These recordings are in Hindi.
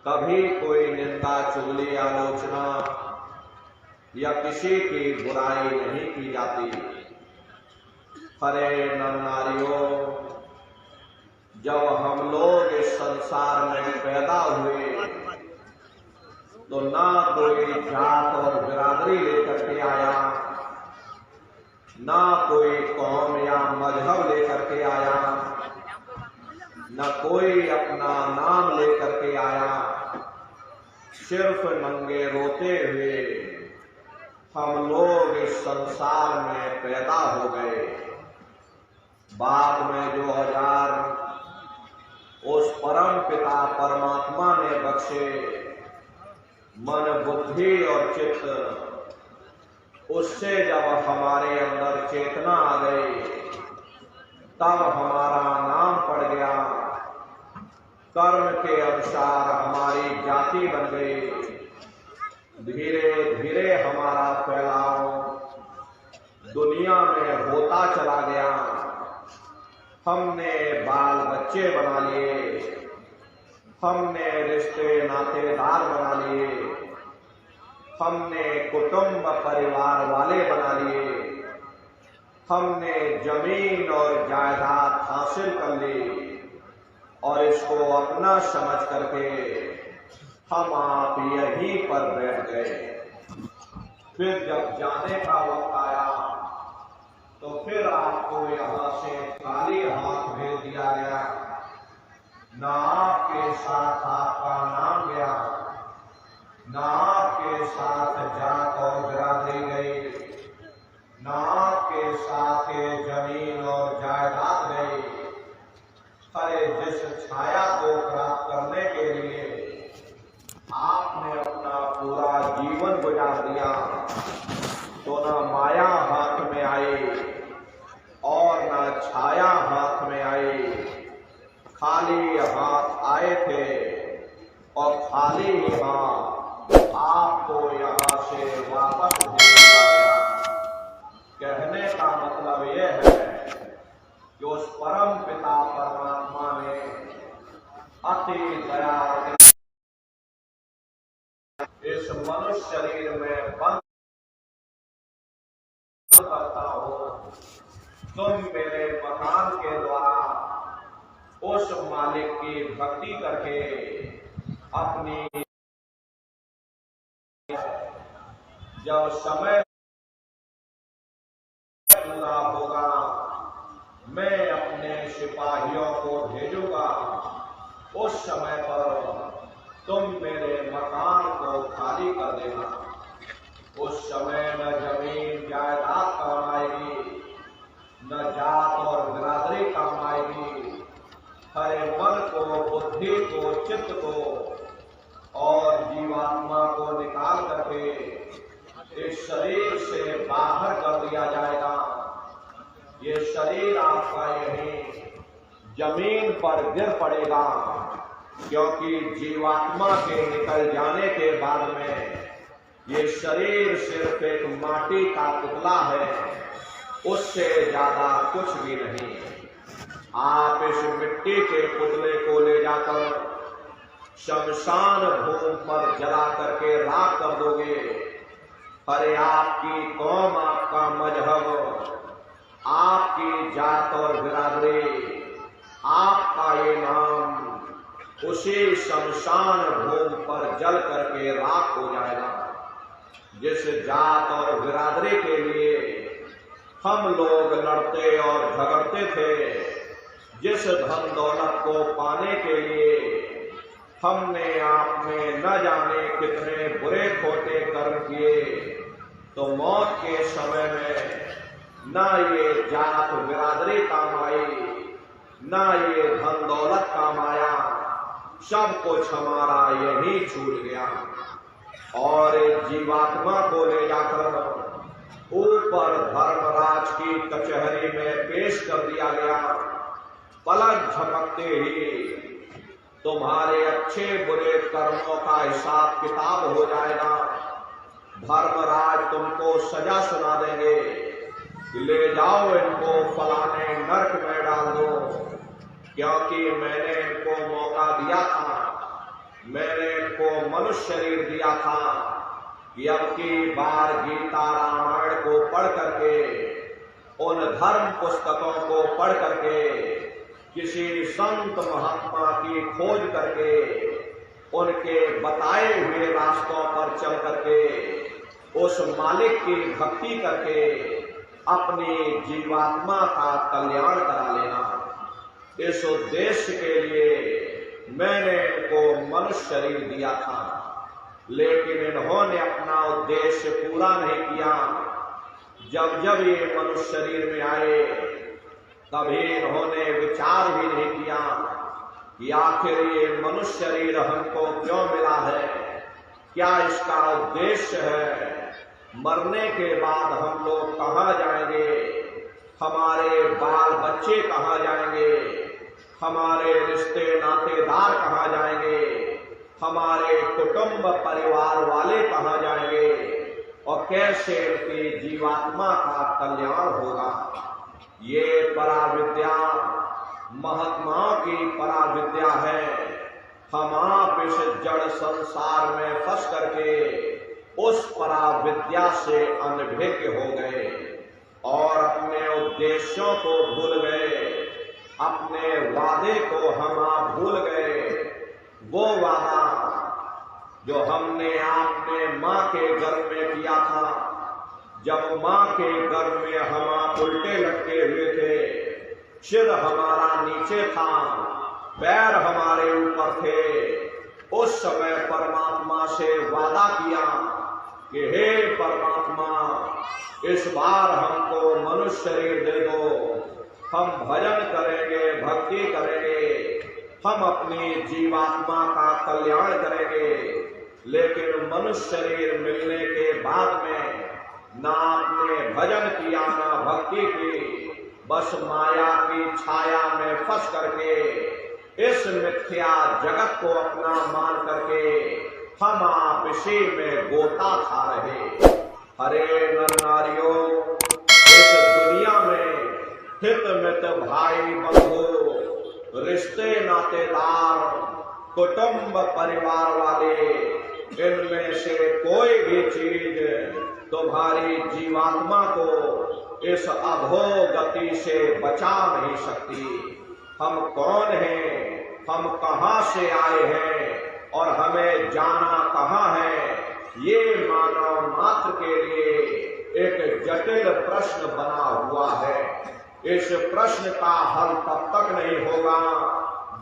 कभी कोई निंदा चुगली आलोचना या किसी की बुराई नहीं की जाती। हरे नर नारियों, जब हम लोग इस संसार में पैदा हुए तो ना कोई जात और बिरादरी लेकर के आया, ना कोई कौम या मजहब लेकर के आया, न कोई अपना नाम लेकर के आया। सिर्फ नंगे रोते हुए हम लोग इस संसार में पैदा हो गए। बाद में जो औजार उस परम पिता परमात्मा ने बख्शे, मन बुद्धि और चित्त, उससे जब हमारे अंदर चेतना आ गई तब हमारा नाम पड़ गया। कर्म के अनुसार हमारी जाति बन गई। धीरे धीरे हमारा फैलाव दुनिया में होता चला गया। हमने बाल बच्चे बना लिए, हमने रिश्ते नातेदार बना लिए, हमने कुटुंब परिवार वाले बना लिए, हमने जमीन और जायदाद हासिल कर ली और इसको अपना समझ करके हम आप यहीं पर बैठ गए। फिर जब जाने का वक्त आया तो फिर आपको यहां से खाली हाथ भेज दिया गया। ना आपके साथ आपका नाम गया, ना आपके साथ जात और बिरादरी गई, ना आपके साथ जमीन और जायदाद गई। अरे जिस छाया को प्राप्त करने के लिए आपने अपना पूरा जीवन गुजार दिया, तो ना माया हाथ में आई और ना छाया हाथ में आई। खाली हाथ आए थे और खाली ही हाथ आपको यहां से वापस भेज दिया गया। कहने का मतलब यह है कि उस परम पिता परमात्मा ने अति दया इस मनुष्य शरीर में बंद करता हो। तुम मेरे मकान के द्वारा उस मालिक की भक्ति करके अपनी, जब समय पूरा होगा मैं अपने सिपाहियों को भेजूंगा। उस समय पर तुम मेरे मकान को खाली कर देना। उस समय न जमीन जायदाद काम आएगी, न जात और बिरादरी काम आएगी। हरे मन को, बुद्धि को, चित्त को और जीवात्मा को निकाल करके इस शरीर से बाहर कर दिया जाएगा। ये शरीर आपका यही जमीन पर गिर पड़ेगा, क्योंकि जीवात्मा के निकल जाने के बाद में ये शरीर सिर्फ एक माटी का पुतला है, उससे ज्यादा कुछ भी नहीं। आप इस मिट्टी के पुतले को ले जाकर शमशान भूमि पर जला करके राख कर दोगे। अरे आपकी कौम, आपका मजहब, आपकी जात और बिरादरी, आपका ये नाम उसी शमशान भूमि पर जल करके राख हो जाएगा। जिस जात और बिरादरी के लिए हम लोग लड़ते और झगड़ते थे, जिस धन दौलत को पाने के लिए हमने आप में न जाने कितने बुरे खोटे कर्म किए, तो मौत के समय में ना ये जात बिरादरी काम आई, ना ये धन दौलत काम आया। सब कुछ हमारा यही छूट गया और जीवात्मा को ले जाकर ऊपर धर्मराज की कचहरी में पेश कर दिया गया। पलक झपकते ही तुम्हारे अच्छे बुरे कर्मों का हिसाब किताब हो जाएगा। धर्मराज तुमको सजा सुना देंगे, ले जाओ इनको फलाने नरक में डाल दो, क्योंकि मैंने इनको मौका दिया था मैंने इनको मनुष्य शरीर दिया था कि अब की बार गीता रामायण को पढ़ करके, उन धर्म पुस्तकों को पढ़ करके, किसी संत महात्मा की खोज करके, उनके बताए हुए रास्तों पर चल करके, उस मालिक की भक्ति करके अपनी जीवात्मा का कल्याण करा लेना। इस उद्देश्य के लिए मैंने इनको मनुष्य शरीर दिया था, लेकिन इन्होंने अपना उद्देश्य पूरा नहीं किया। जब जब ये मनुष्य शरीर में आए, तभी इन्होंने विचार भी नहीं किया कि आखिर ये मनुष्य शरीर हमको क्यों मिला है, क्या इसका उद्देश्य है, मरने के बाद हम लोग कहाँ जाएंगे, हमारे बाल बच्चे कहाँ जाएंगे, हमारे रिश्ते नातेदार कहाँ जाएंगे, हमारे कुटुंब परिवार वाले कहाँ जाएंगे, और कैसे उनकी जीवात्मा का कल्याण होगा। ये पराविद्या महात्माओं की पराविद्या है। हम आप इस जड़ संसार में फंस करके उस पराविद्या से अनभिज्ञ हो गए और अपने उद्देश्यों को भूल गए, अपने वादे को हम आप भूल गए। वो वादा जो हमने आपने माँ के गर्भ में किया था, जब माँ के गर्भ में हम आप उल्टे लटके हुए थे, सिर हमारा नीचे था, पैर हमारे ऊपर थे, उस समय परमात्मा से वादा किया कि हे परमात्मा, इस बार हमको मनुष्य शरीर दे दो, हम भजन करेंगे, भक्ति करेंगे, हम अपनी जीवात्मा का कल्याण करेंगे। लेकिन मनुष्य शरीर मिलने के बाद में ना आपने भजन किया, ना भक्ति की, बस माया की छाया में फंस करके इस मिथ्या जगत को अपना मान करके हम आप इसी में गोता खा रहे। हरे नर नारियों, इस दुनिया में हित मित भाई बंधु, रिश्ते नातेदार, कुटुंब परिवार वाले, इनमें से कोई भी चीज तुम्हारी जीवात्मा को इस अधोगति से बचा नहीं सकती। हम कौन हैं, हम कहां से आए हैं और हमें जाना कहां है, ये मानव मात्र के लिए एक जटिल प्रश्न बना हुआ है। इस प्रश्न का हल तब तक नहीं होगा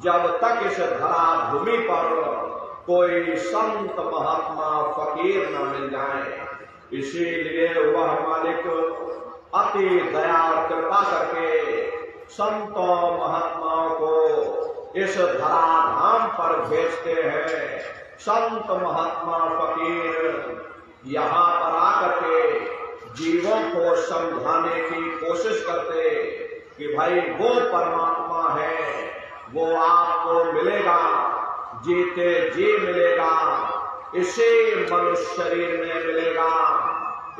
जब तक इस धरा भूमि पर कोई संत महात्मा फकीर न मिल जाए। इसीलिए वह मालिक अति दया और कृपा करके संतों महात्माओं को इस धराधाम पर भेजते हैं। संत महात्मा फकीर यहाँ पर आकर के जीवों को समझाने की कोशिश करते कि भाई वो परमात्मा है, वो आपको मिलेगा, जीते जी मिलेगा, इसी मनुष्य शरीर में मिलेगा।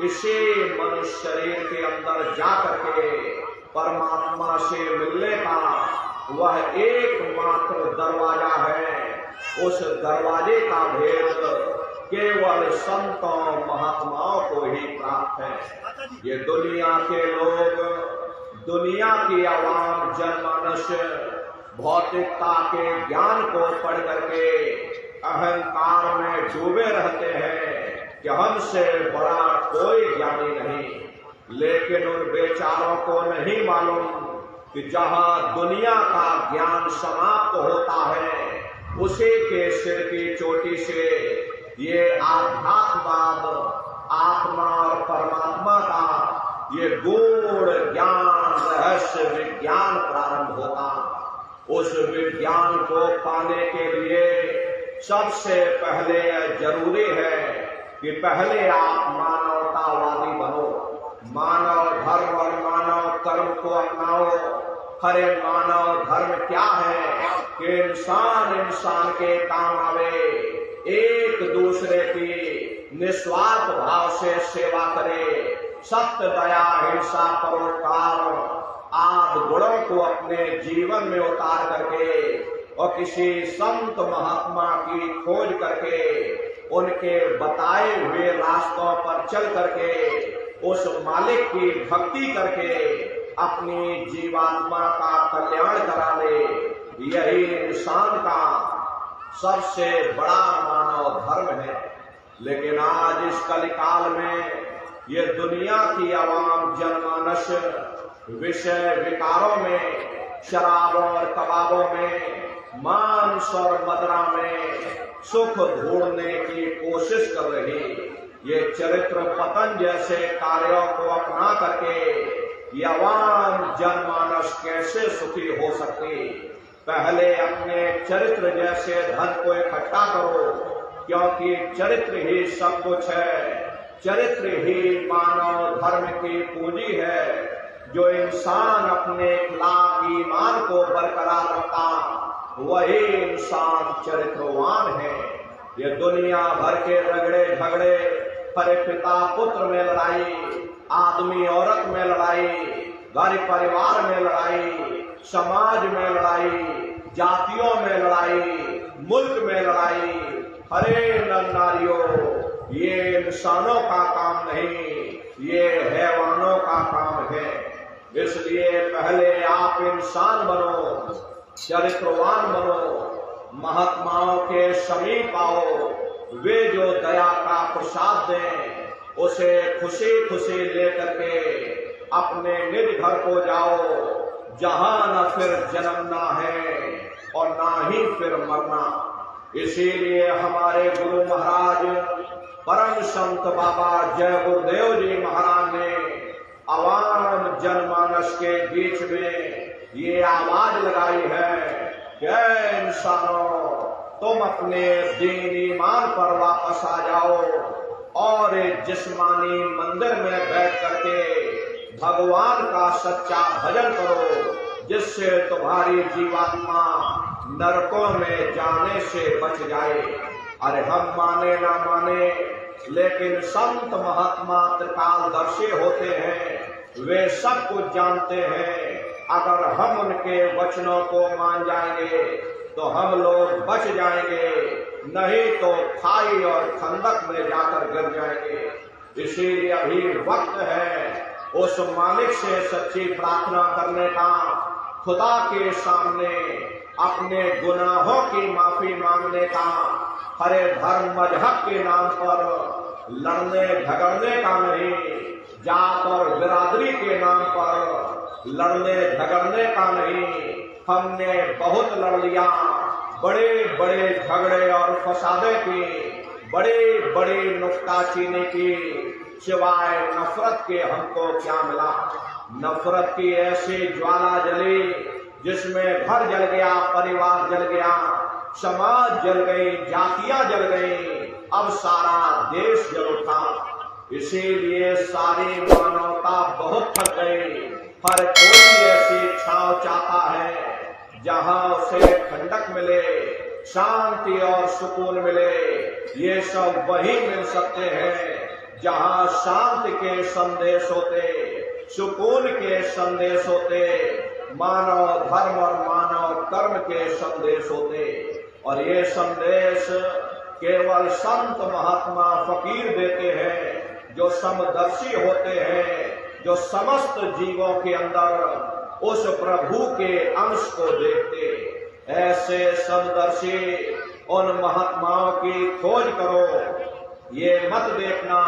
इसी मनुष्य शरीर के अंदर जाकर के परमात्मा से मिलने का वह एकमात्र दरवाजा है। उस दरवाजे का भेद केवल संतों महात्माओं को ही प्राप्त है। ये दुनिया के लोग, दुनिया की आवाम जनमानस भौतिकता के ज्ञान को पढ़ करके अहंकार में डूबे रहते हैं कि हमसे बड़ा कोई ज्ञानी नहीं। लेकिन उन बेचारों को नहीं मालूम कि जहां दुनिया का ज्ञान समाप्त होता है, उसी के सिर की चोटी से ये आध्यात्मवाद, आत्मा और परमात्मा का ये गूढ़ ज्ञान, रहस्य विज्ञान प्रारंभ होता। उस विज्ञान को पाने के लिए सबसे पहले यह जरूरी है कि पहले आप मानवतावादी बनो, मानव धर्म और मानव कर्म को अपनाओ। हरे मानव धर्म क्या है कि इंसान इंसान के काम आवे, एक दूसरे की निस्वार्थ भाव से सेवा करे, सत्य, दया, हिंसा, परोपकार आदि गुणों को अपने जीवन में उतार करके और किसी संत महात्मा की खोज करके उनके बताए हुए रास्तों पर चल करके उस मालिक की भक्ति करके अपनी जीवात्मा का कल्याण करा ले, यही इंसान का सबसे बड़ा मानव धर्म है। लेकिन आज इस कलिकाल में ये दुनिया की आवाम जनमानस विषय विकारों में, शराब और कबाबों में, मांस और मदिरा में सुख ढूंढने की कोशिश कर रही। ये चरित्र पतन जैसे कार्यों को अपना करके ये आवाम जनमानस कैसे सुखी हो सकती। पहले अपने चरित्र जैसे धन को इकट्ठा करो, क्योंकि चरित्र ही सब कुछ है। चरित्र ही मानव धर्म की पूंजी है। जो इंसान अपने इखलाक ईमान को बरकरार रखता, वही इंसान चरित्रवान है। ये दुनिया भर के रगड़े झगड़े, परे पिता पुत्र में लड़ाई, आदमी औरत में लड़ाई, घर परिवार में लड़ाई, समाज में लड़ाई, जातियों में लड़ाई, मुल्क में लड़ाई, अरे नारियों, ये इंसानों का काम नहीं, ये हैवानों का काम है। इसलिए पहले आप इंसान बनो, चरित्रवान बनो, महात्माओं के समीप आओ। वे जो दया का प्रसाद दें, उसे खुशी खुशी लेकर के अपने निज घर को जाओ, जहां न फिर जन्मना है और ना ही फिर मरना। इसीलिए हमारे गुरु महाराज परम संत बाबा जय गुरुदेव जी महाराज ने आवाम जनमानस के बीच में ये आवाज लगाई है कि इंसानों, तुम अपने दीन ईमान पर वापस आ जाओ और जिस्मानी मंदिर में बैठ करके भगवान का सच्चा भजन करो, जिससे तुम्हारी जीवात्मा नरकों में जाने से बच जाए। अरे हम माने ना माने, लेकिन संत महात्मा त्रिकालदर्शी होते हैं, वे सब कुछ जानते हैं। अगर हम उनके वचनों को मान जाएंगे तो हम लोग बच जाएंगे, नहीं तो खाई और खंदक में जाकर गिर जाएंगे। इसीलिए अभी वक्त है उस मालिक से सच्ची प्रार्थना करने का, खुदा के सामने अपने गुनाहों की माफी मांगने का। हरे धर्म मजहब के नाम पर लड़ने झगड़ने का नहीं, जात और बिरादरी के नाम पर लड़ने झगड़ने का नहीं। हमने बहुत लड़ लिया, बड़े बड़े झगड़े और फसादे की, बड़ी बड़ी नुक्ताचीनी की, सिवाय नफरत के हमको क्या मिला। नफरत की ऐसी ज्वाला जली जिसमें घर जल गया, परिवार जल गया, समाज जल गई, जातियां जल गई, अब सारा देश जल उठा। इसीलिए सारी मानवता बहुत थक गई। हर कोई ऐसी छांव चाहता है जहां उसे ठंडक मिले, शांति और सुकून मिले। ये सब वही मिल सकते हैं जहां शांति के संदेश होते, सुकून के संदेश होते, मानव धर्म और मानव कर्म के संदेश होते। और ये संदेश केवल संत महात्मा फकीर देते हैं, जो समदर्शी होते हैं, जो समस्त जीवों के अंदर उस प्रभु के अंश को देखते। ऐसे समदर्शी उन महात्माओं की खोज करो। ये मत देखना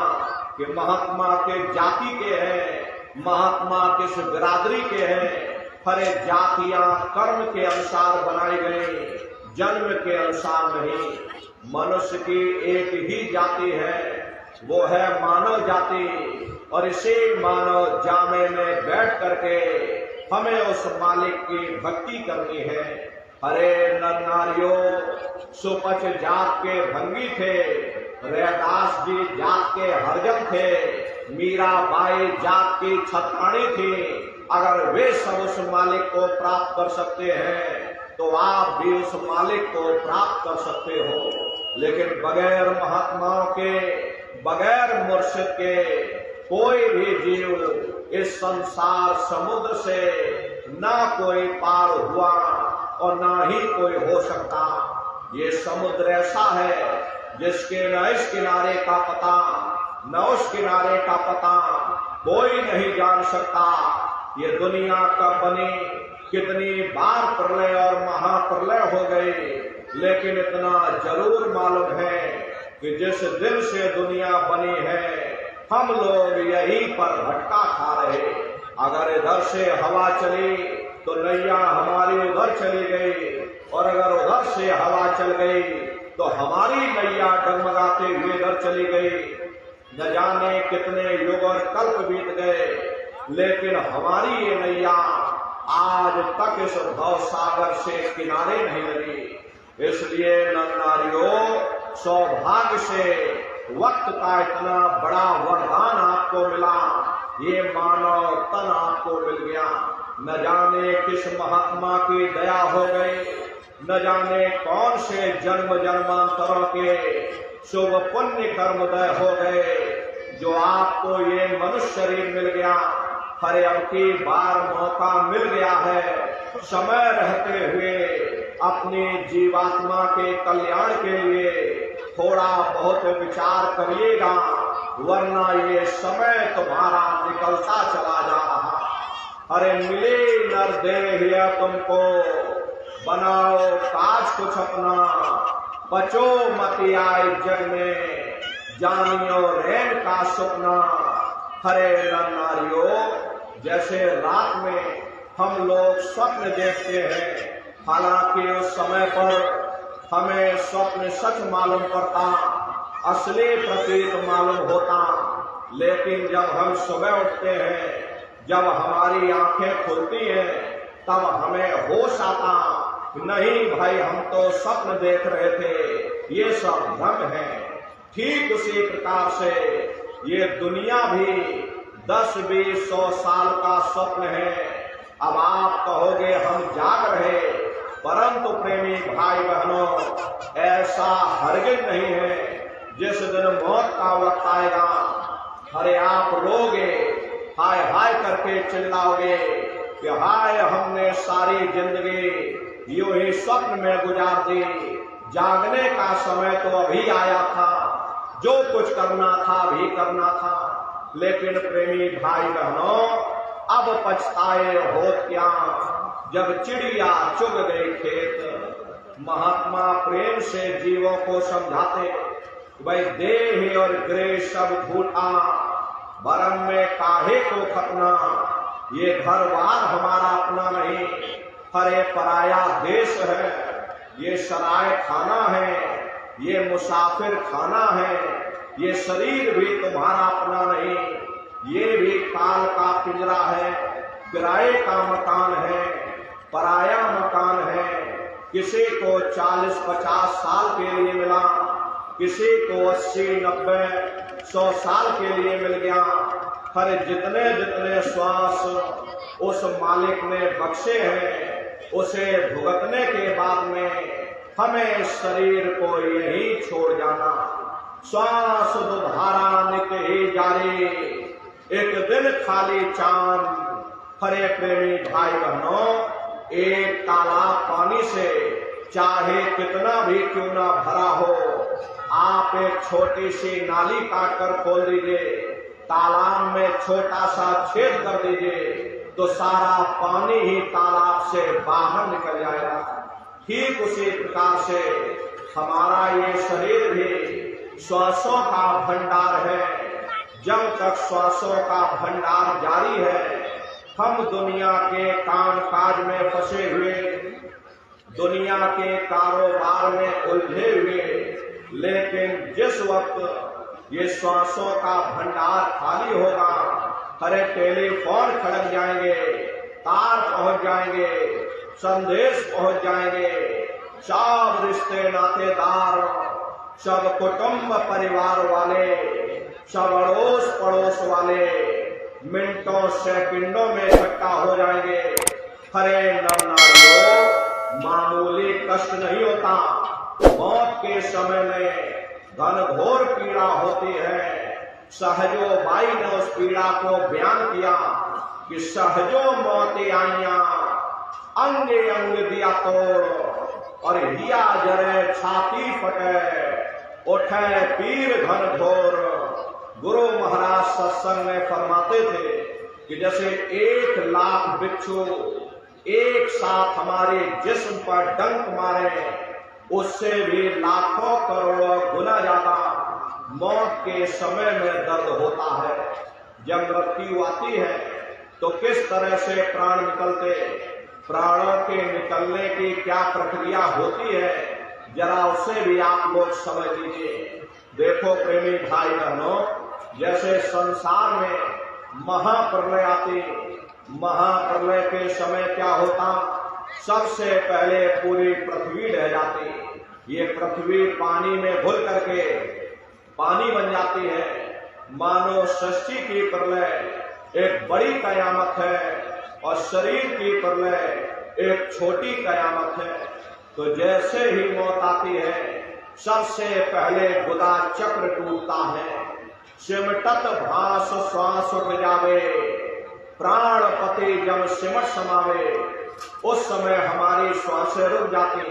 कि महात्मा के जाति के हैं, महात्मा किस बिरादरी के हैं। हरे जातियां कर्म के अनुसार बनाई गई, जन्म के अनुसार नहीं। मनुष्य की एक ही जाति है, वो है मानव जाति। और इसी मानव जामे में बैठ करके हमें उस मालिक की भक्ति करनी है। हरे नर नारियों, सुपच जात के भंगी थे, रैदास जी जात के हरजन थे, मीराबाई जात की छत्राणी थी। अगर वे सब उस मालिक को प्राप्त कर सकते हैं तो आप भी उस मालिक को प्राप्त कर सकते हो। लेकिन बगैर महात्माओं के, बगैर मुर्शिद के कोई भी जीव इस संसार समुद्र से ना कोई पार हुआ, और ना ही कोई हो सकता। ये समुद्र ऐसा है जिसके न इस किनारे का पता न उस किनारे का पता कोई नहीं जान सकता। ये दुनिया कब बनी, कितनी बार प्रलय और महाप्रलय हो गए, लेकिन इतना जरूर मालूम है कि जिस दिन से दुनिया बनी है हम लोग यहीं पर भटका खा रहे। अगर इधर से हवा चली तो नैया हमारी उधर चली गई, और अगर उधर से हवा चल गई तो हमारी नैया डगमगाते हुए इधर चली गई। न जाने कितने युग और कल्प बीत गए, लेकिन हमारी ये नैया आज तक इस भव सागर से किनारे नहीं लगी। इसलिए नरनारियों, सौभाग्य से वक्त का इतना बड़ा वरदान आपको मिला, ये मानव तन आपको मिल गया। न जाने किस महात्मा की दया हो गई, न जाने कौन से जन्म जन्मांतरों के शुभ पुण्य कर्मोदय हो गए जो आपको ये मनुष्य शरीर मिल गया। हरे अब की बार मौका मिल गया है, समय रहते हुए अपनी जीवात्मा के कल्याण के लिए थोड़ा बहुत विचार करिएगा, वरना ये समय तुम्हारा निकलता चला जा रहा। अरे मिले नर देह तुमको, बनाओ काज कुछ अपना, बचो मत आए जग में, जानियो रैन का सपना। हरे नर नारियों, जैसे रात में हम लोग स्वप्न देखते हैं, हालांकि उस समय पर हमें स्वप्न सच मालूम पड़ता, असली प्रतीत मालूम होता, लेकिन जब हम सुबह उठते हैं, जब हमारी आंखें खुलती हैं, तब हमें होश आता, नहीं भाई हम तो स्वप्न देख रहे थे, ये सब भ्रम है। ठीक उसी प्रकार से ये दुनिया भी 10-20-100 साल का स्वप्न है। अब आप कहोगे हम जाग रहे, परंतु प्रेमी भाई बहनों, ऐसा हरगिज नहीं है। जिस दिन मौत का वक्त आएगा, अरे आप रोगे, हाय हाय करके चिल्लाओगे कि हाय हमने सारी जिंदगी यूं ही स्वप्न में गुजार दी, जागने का समय तो अभी आया था, जो कुछ करना था भी करना था। लेकिन प्रेमी भाई बहनों, अब पछताए हो क्या, जब चिड़िया चुग गई खेत। महात्मा प्रेम से जीवों को समझाते, भाई देह और गृह सब झूठा, भरम में काहे को खपना, ये घर बार हमारा अपना नहीं, हरे पराया देश है, ये सराय खाना है, ये मुसाफिर खाना है, ये शरीर भी तुम्हारा अपना नहीं, ये भी काल का पिंजरा है, किराए का मकान है, पराया मकान है। किसी को 40-50 साल के लिए मिला, किसी को 80-90-100 साल के लिए मिल गया। हर जितने जितने श्वास उस मालिक ने बख्शे हैं, उसे भुगतने के बाद में हमें शरीर को यही छोड़ जाना। श्वास दुधारा नित्य ही जारी, एक दिन खाली चांद। हरे प्रेमी भाई बहनों, एक तालाब पानी से चाहे कितना भी क्यों ना भरा हो, आप एक छोटी सी नाली काट कर खोल दीजिए, तालाब में छोटा सा छेद कर दीजिए, तो सारा पानी ही तालाब से बाहर निकल जाएगा। ठीक उसी प्रकार से हमारा ये शरीर भी श्वासों का भंडार है। जब तक श्वासों का भंडार जारी है, हम दुनिया के काम काज में फंसे हुए, दुनिया के कारोबार में उलझे हुए, लेकिन जिस वक्त ये श्वासों का भंडार खाली होगा, हरे टेलीफोन खड़क जाएंगे, तार पहुंच जाएंगे, संदेश पहुंच जाएंगे, सब रिश्ते नातेदार, सब कुटुंब परिवार वाले, सब अड़ोस पड़ोस वाले मिनटों सेकंडों में इकट्ठा हो जाएंगे। हरे नर नारियों, मामूली कष्ट नहीं होता, मौत के समय में घनघोर पीड़ा होती है। सहजो बाई ने उस पीड़ा को बयान किया कि सहजो मौत आइया, अंगे अंग दिया तोड़, और हिया जरे छाती फटे, उठे पीर घन घोर। गुरु महाराज सत्संग में फरमाते थे कि जैसे 1,00,000 बिच्छू एक साथ हमारे जिस्म पर डंक मारे, उससे भी लाखों करोड़ों गुना ज्यादा मौत के समय में दर्द होता है। जब मृत्यु आती है तो किस तरह से प्राण निकलते, प्राणों के निकलने की क्या प्रक्रिया होती है, जरा उसे भी आप लोग समझ लीजिए। देखो प्रेमी भाई बहनों, जैसे संसार में महाप्रलय आती, महाप्रलय के समय क्या होता, सबसे पहले पूरी पृथ्वी ढह जाती। ये पृथ्वी पानी में घुल करके पानी बन जाती है। मानो सृष्टि की प्रलय एक बड़ी कयामत है और शरीर की प्रलय एक छोटी कयामत है। तो जैसे ही मौत आती है, सबसे पहले गुदा चक्र टूटता है। सिमटत भास श्वास उठ जावे, प्राण पति जब सिमट समावे, उस समय हमारी श्वासें रुक जाती,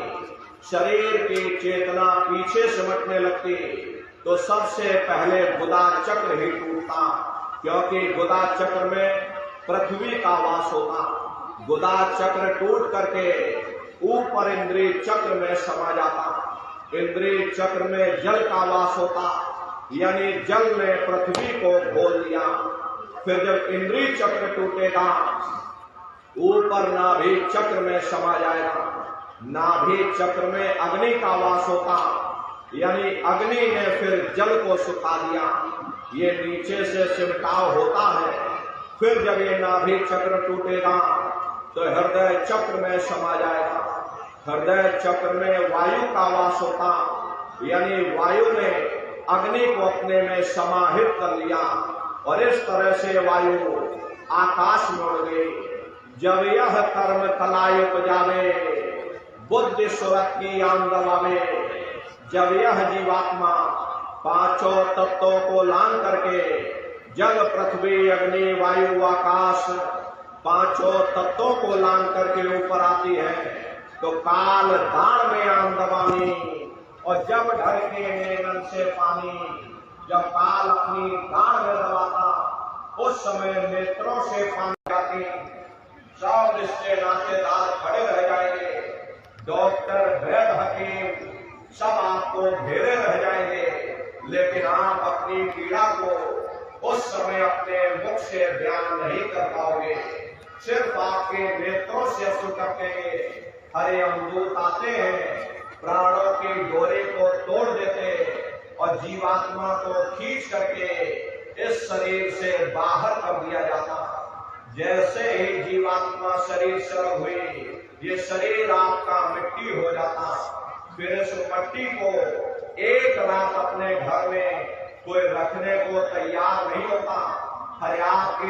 शरीर की चेतना पीछे सिमटने लगती। तो सबसे पहले गुदा चक्र ही टूटता, क्योंकि गुदा चक्र में पृथ्वी का वास होता। गुदा चक्र टूट करके ऊपर इंद्रिय चक्र में समा जाता। इंद्रिय चक्र में जल का वास होता, यानी जल ने पृथ्वी को घोल दिया। फिर जब इंद्रिय चक्र टूटेगा, ऊपर नाभि चक्र में समा जाएगा। नाभि चक्र में अग्नि का वास होता, यानी अग्नि ने फिर जल को सुखा दिया। ये नीचे से सिमटाव होता है। फिर जब ये नाभि चक्र टूटेगा तो हृदय चक्र में समा जाएगा। हृदय चक्र में वायु का वास होता, यानी वायु ने अग्नि को अपने में समाहित कर लिया और इस तरह से वायु आकाश में उड़ गई। जब यह कर्म कलाई उपजावे, बुद्धि सुरत की आन दबावे, जब यह जीवात्मा पांचों तत्वों को लांग करके जल पृथ्वी अग्नि वायु आकाश पांचों तत्वों को लांग करके ऊपर आती है, तो काल दाढ़ में आन दबानी, और जब ढरके नैनन से पानी, जब काल अपनी दाढ़ में दबाता, उस समय नेत्रों से पानी आती, सब रिश्ते नातेदार खड़े रह जाएंगे, डॉक्टर वैद्य हकीम सब आपको घेरे रह जाएंगे, लेकिन आप अपनी पीड़ा को उस समय अपने मुख से बयान नहीं कर पाओगे। सिर्फ आपके नेत्रों से अश्रु टपकेंगे। हरे अमदूत आते हैं, प्राणों की डोरे को तोड़ देते और जीवात्मा को खींच करके इस शरीर से बाहर कर दिया जाता। जैसे ही जीवात्मा शरीर से अलग हुई, ये शरीर आपका मिट्टी हो जाता। फिर इस मट्टी को एक रात अपने घर में कोई रखने को तैयार नहीं होता। हर आपकी